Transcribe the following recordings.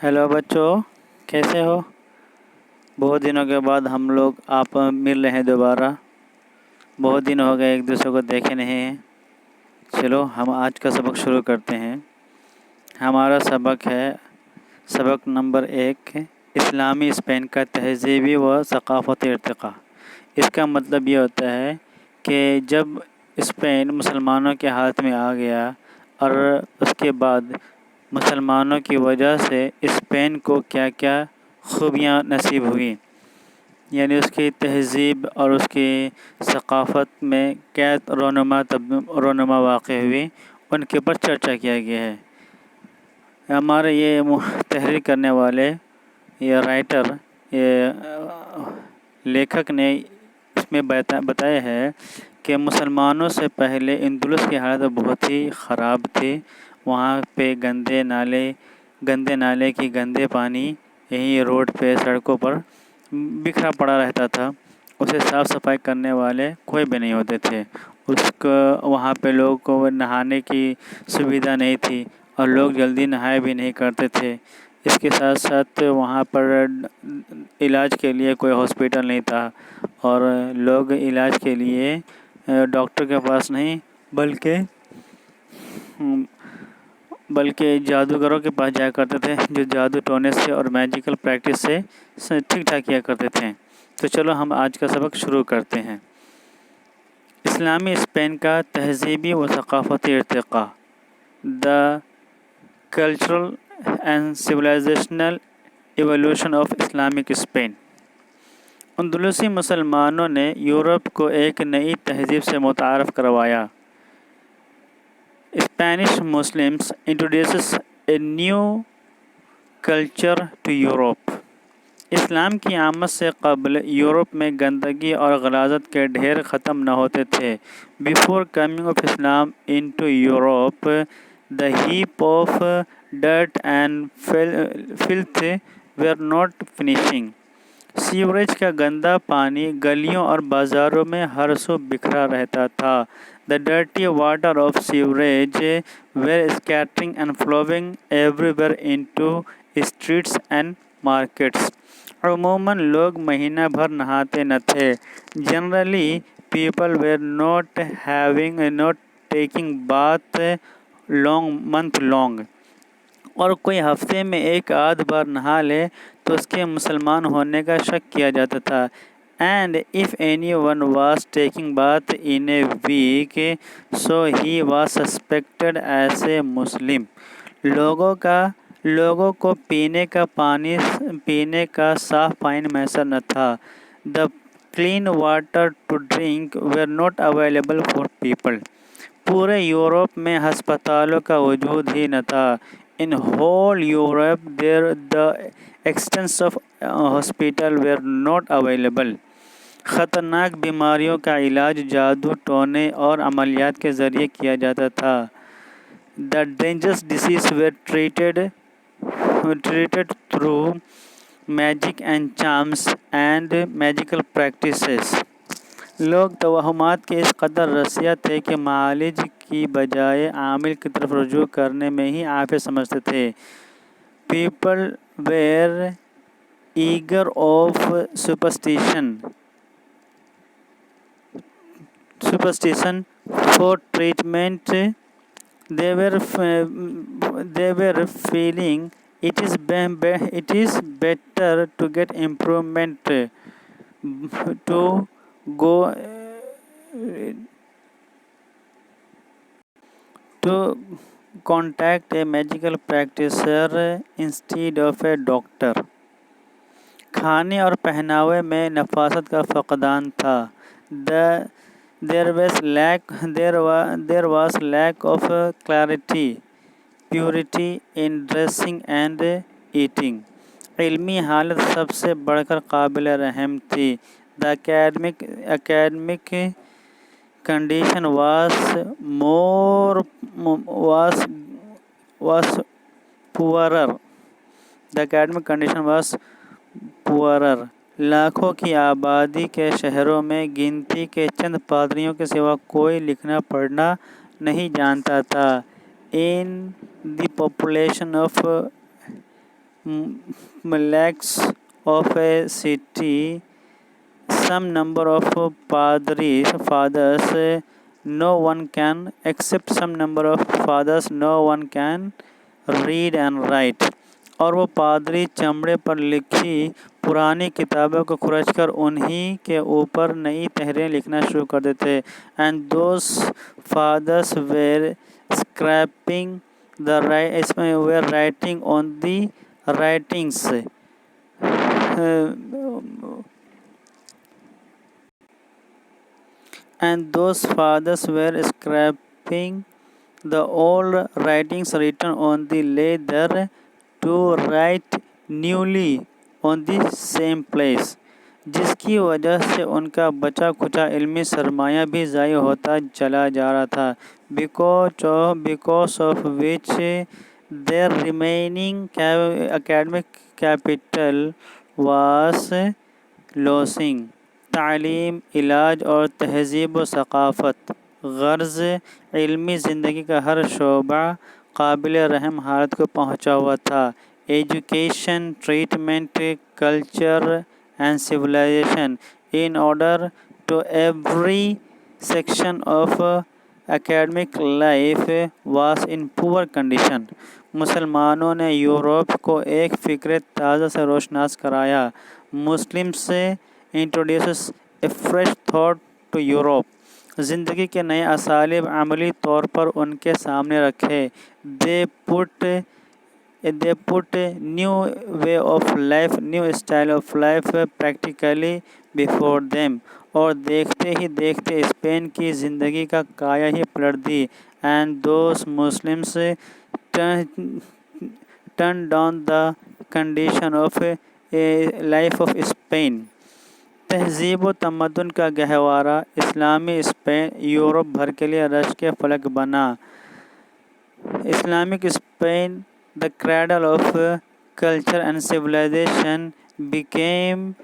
Hello बच्चों, कैसे हो। बहुत दिनों के बाद हम लोग आप मिल रहे हैं दोबारा। बहुत दिन हो गए एक दूसरे को देखे नहीं हैं। चलो हम आज का सबक शुरू करते हैं। हमारा सबक है सबक नंबर 1, इस्लामी स्पेन का तहज़ीबी व सक़ाफ़ती इर्तिक़ा। इसका मतलब ये होता है कि जब स्पेन मुसलमानों के हाथ में आ गया और उसके बाद मुसलमानों की वजह से स्पेन को क्या क्या खूबियाँ नसीब हुई, यानी उसकी तहज़ीब और उसकी सक़ाफ़त में क्या रोनुमा वाक़ हुई, उनके ऊपर चर्चा किया गया है। हमारे ये तहरीर करने वाले ये राइटर लेखक ने इसमें बताया है कि मुसलमानों से पहले अंदलुस की हालत बहुत ही ख़राब थी। वहाँ पे गंदे नाले की गंदे पानी यहीं रोड पे सड़कों पर बिखरा पड़ा रहता था। उसे साफ़ सफाई करने वाले कोई भी नहीं होते थे। उसको वहाँ पे लोगों को नहाने की सुविधा नहीं थी और लोग जल्दी नहाए भी नहीं करते थे। इसके साथ साथ वहाँ पर इलाज के लिए कोई हॉस्पिटल नहीं था और लोग इलाज के लिए डॉक्टर के पास नहीं बल्कि जादूगरों के पास जाया करते थे, जो जादू टोने से और मैजिकल प्रैक्टिस से ठीक ठाक किया करते थे। तो चलो हम आज का सबक शुरू करते हैं। इस्लामी स्पेन का तहज़ीबी व सक़ाफ़ती इर्तिक़ा, the cultural and civilisational evolution of Islamic Spain. अंदलुसी मुसलमानों ने यूरोप को एक नई तहज़ीब से मुतारफ़ करवाया। Spanish Muslims introduces a new culture to Europe. इस्लाम की आमद से कबल यूरोप में गंदगी और गलाज़त के ढेर ख़त्म न होते थे। Before coming of Islam into Europe, the heap of dirt and filth were not finishing. Sewerage का गंदा पानी गलियों और बाज़ारों में हर सू बिखरा रहता था। The dirty water of sewerage were scattering and flowing everywhere into streets and markets. अमूमन लोग महीना भर नहाते न थे। Generally people were not taking bath month long. और कोई हफ्ते में एक आध बार नहा ले तो उसके मुसलमान होने का शक किया जाता था। And if any one was taking bath in a week, so he was suspected as a Muslim. लोगों को पीने का साफ पानी मैसर न था। The clean water to drink were not available for people. पूरे यूरोप में हस्पतालों का वजूद ही न था। In whole Europe the existence of hospital were not available. ख़तरनाक बीमारियों का इलाज जादू टोने और अमलियात के ज़रिए किया जाता था। The dangerous disease were treated through magic and charms and magical practices. लोग तवहमात के इस कदर रसिया थे कि मालिज की बजाय आमिल की तरफ रुजू करने में ही आफियत समझते थे। People were eager of superstition for treatment. They were feeling it is better to get improvement to go to contact a medical practitioner instead of a doctor. खाने और पहनावे में नफासत का फ़क़दान था। There was lack of clarity, purity in dressing and eating. इल्मी हालत सबसे बढ़कर काबिल रहम थी। The academic condition was poorer. The academic condition was poorer. लाखों की आबादी के शहरों में गिनती के चंद पादरियों के सिवा कोई लिखना पढ़ना नहीं जानता था। In the population of lakhs of a city, some number of fathers, no one can, except some number of fathers, no one can read and write. और वो पादरी चमड़े पर लिखी पुरानी किताबों को खुरच कर उन्हीं के ऊपर नई तहरीरें लिखना शुरू कर देते. And those fathers were scrapping इसमें were writing on the writings. And those fathers were scraping the old writings written on the leather to write newly on the same place, जिसकी वजह से उनका बचा खुचा इल्मी सरमाया भी ज़ाया होता चला जा रहा था. because of which their remaining academic capital was losing. तालीम, इलाज और तहज़ीब व सक़ाफ़त. ग़र्ज़ इल्मी ज़िंदगी का हर शोबा काबिल रहम हालत को पहुँचा हुआ था. Education, treatment, culture and civilization in order to every section of academic life was in poor condition. मुसलमानों ने यूरोप को एक फ़िक्र ताज़ा से रोशनास कराया. Muslims introduces a fresh thought to Europe. ज़िंदगी के नए असालिब अमली तौर पर उनके सामने रखे. They put a new way of life, new style of life practically before them. और देखते ही देखते स्पेन की ज़िंदगी का काया ही पलट दी. And those Muslims turned down the condition of a life of Spain. तहज़ीब व तमद्दुन का गहवारा इस्लामी स्पेन यूरोप भर के लिए रश्क के फलक बना. Islamic Spain, the cradle of culture and civilization, became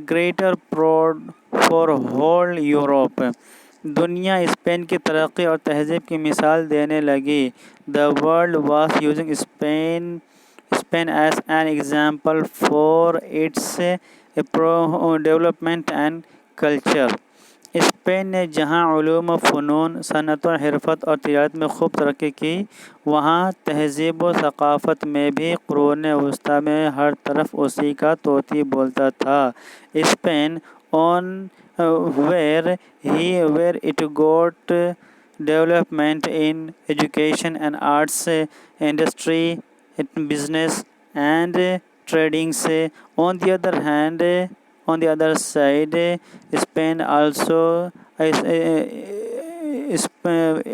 greater proud for whole Europe. दुनिया स्पेन की तरक्की और तहज़ीब की मिसाल देने लगी. The world was using Spain as an example for its development and culture. Spain ने जहाँ उलूम, फ़नून, सनअत, हिरफत और तिजारत में खूब तरक्की की, वहाँ तहज़ीब व सक़ाफ़त में भी क़ुरून वस्ता में हर तरफ उसी का तोती बोलता था. Spain on where it got development in education and arts, industry, business and tradings. On the other side, Spain also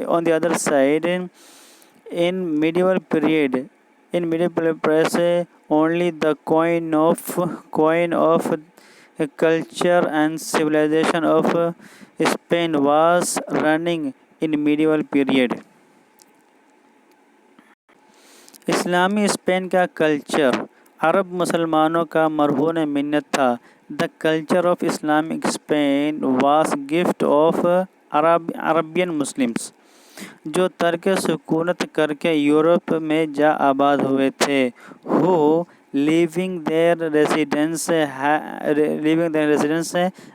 on the other side, in medieval period, only the coin of culture and civilization of Spain was running in medieval period. Islami Spain का culture अरब मुसलमानों का मरहून मिन्नत था. The culture of Islamic Spain वास gift of Arabian Muslims, जो तर्क सुकूनत करके Europe में जा आबाद हुए थे. Who leaving their residence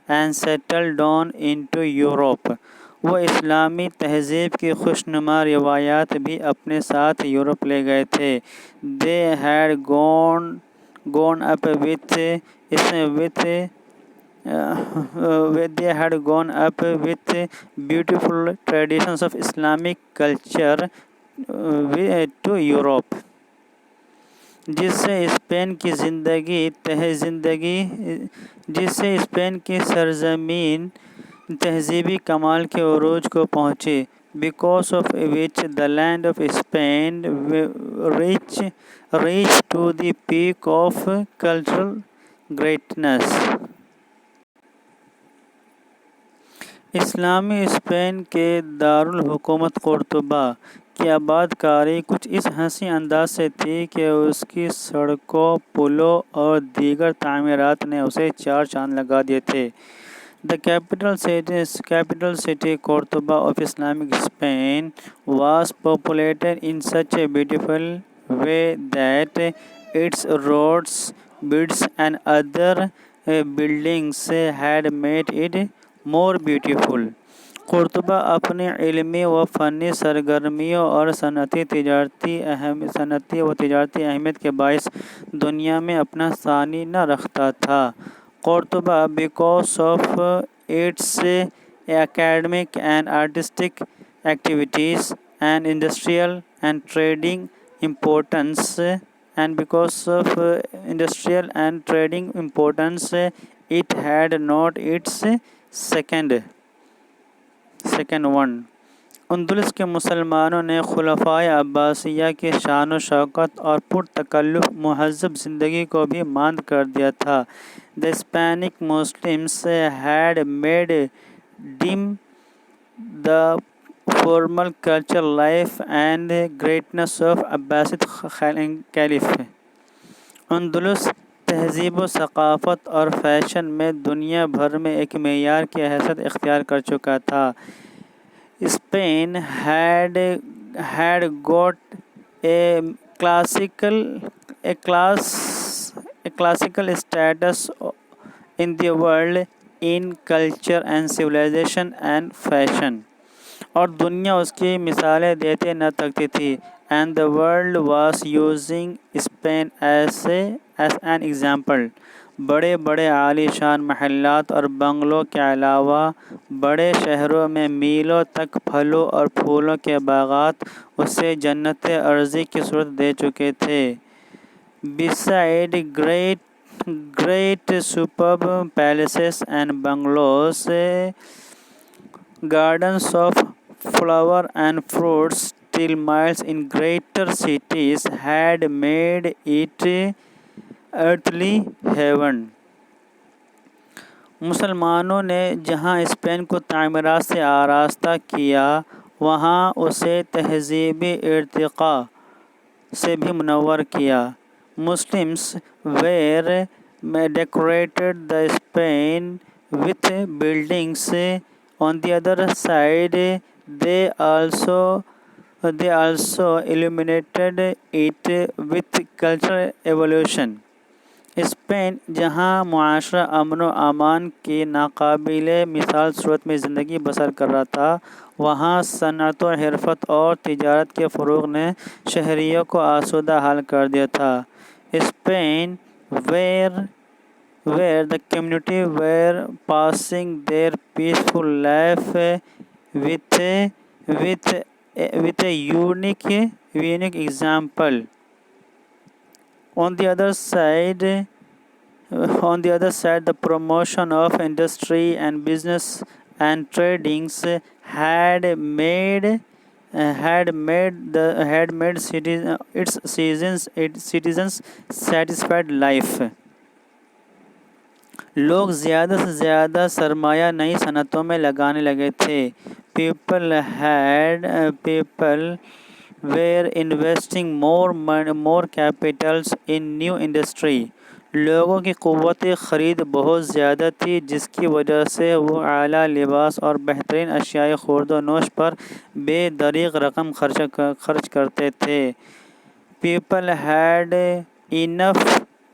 and settled down into Europe. वो इस्लामी तहज़ीब की खुशनुमा रिवायात भी अपने साथ यूरोप ले गए थे. They had gone up with they had gone up with beautiful traditions of Islamic culture to Europe, जिससे स्पेन की सरजमीन तहज़ीबी कमाल के उरूज को पहुँची. because of which the land of Spain reached to the peak of cultural greatness. Islami Spain के दारुल हुकूमत कुर्तुबा की आबादकारी कुछ इस हंसी अंदाज से थी कि उसकी सड़कों, पुलों और दीगर तामीरात ने उसे चार चांद लगा दिए थे. The capital city Cordoba of Islamic Spain was populated in such a beautiful way that its roads, bridges, and other buildings had made it more beautiful. कुर्तुबा अपनी इल्मी व फ़नी सरगर्मियों और सनती व तिजारती अहमियत के बायस दुनिया में अपना सानी न रखता था। कुर्तुबा because of its academic and artistic activities and industrial and trading importance, and because of industrial and trading importance, it had not its second one. अंदलस के मुसलमानों ने खुलफाए अब्बासिया की शान व शौकत और पुरतकल्लुफ़ महज़ब ज़िंदगी को भी मांद कर दिया था। The Spanish Muslims had made dim the formal cultural life and greatness of Abbasid Caliph. Andalus तहज़ीब व सक़ाफ़त और फ़ैशन में दुनिया भर में एक मेयार की हैसियत इख्तियार कर चुका था। Spain had got a classical status in the world in culture and civilization and fashion, और दुनिया उसकी मिसालें देते न थकती थी। And the world was using Spain as an example. बड़े बड़े आलीशान महल्लात और बंगलों के अलावा बड़े शहरों में मीलों तक फलों और फूलों के बागात उसे जन्नत अर्ज़ी की सूरत दे चुके थे। Beside great superb palaces and bungalows, gardens of flower and fruits still miles in greater cities had made it earthly heaven. मुसलमानों ने जहाँ स्पेन को तामीरात से आरास्ता किया, वहाँ उसे तहज़ीबी इर्तिक़ा से भी मुनव्वर किया। Muslims were decorated the Spain with buildings. On the other side, they also illuminated it with cultural evolution. Spain जहाँ मुआशरा अमन व अमान की नाकाबिले मिसाल सूरत में ज़िंदगी बसर कर रहा था, वहाँ सनअत व हिरफत और तिजारत के फ़रोग़ ने शहरियों को आसूदा हाल कर दिया था। Spain where the community were passing their peaceful life with a unique example. On the other side, the promotion of industry and business and tradings had made its citizens satisfied life. लोग ज़्यादा से ज़्यादा सरमाया नई सनतों में लगाने लगे थे। People were investing more capitals in new industry. लोगों की क़ुव्वत ख़रीद बहुत ज़्यादा थी, जिसकी वजह से वो आला लिबास और बेहतरीन अशियाए ख़ुर्द व नोश पर बेदरीग़ रकम खर्च करते थे। People had enough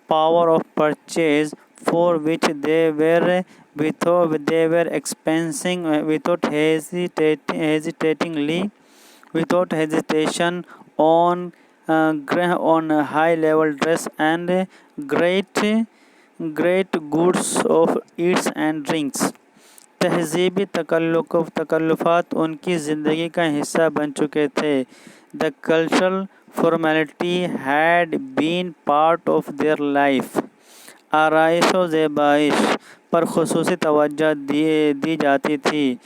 power of purchase for which they were expensing without hesitation on high-level dress and great goods of eats and drinks. तहज़ीबी तकल्लुफ़ात उनकी ज़िंदगी का हिस्सा बन चुके थे। The cultural formality had been part of their life. आराइश व ज़ेबाइश पर ख़ुसूसी तवज्जो दी जाती थी।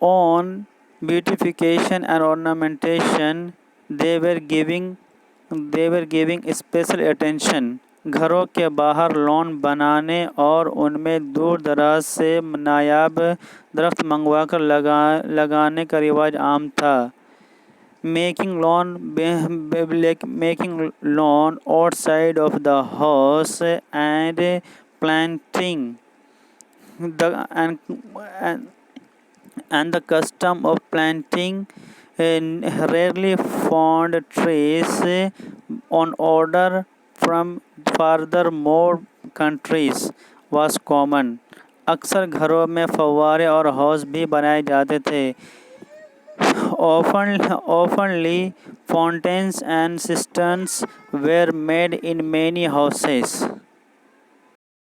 On beautification and ornamentation, they were giving special attention. घरों के बाहर लॉन बनाने और उनमें दूर दराज से नायाब दरख्त मंगवाकर लगाने का रिवाज आम था। Making lawn outside of the house and planting and the custom of planting rarely found trees on order from furthermore countries was common. اکثر گھروں میں فوارے اور حوض بھی بنائے جاتے تھے. Oftenly, fountains and cisterns were made in many houses.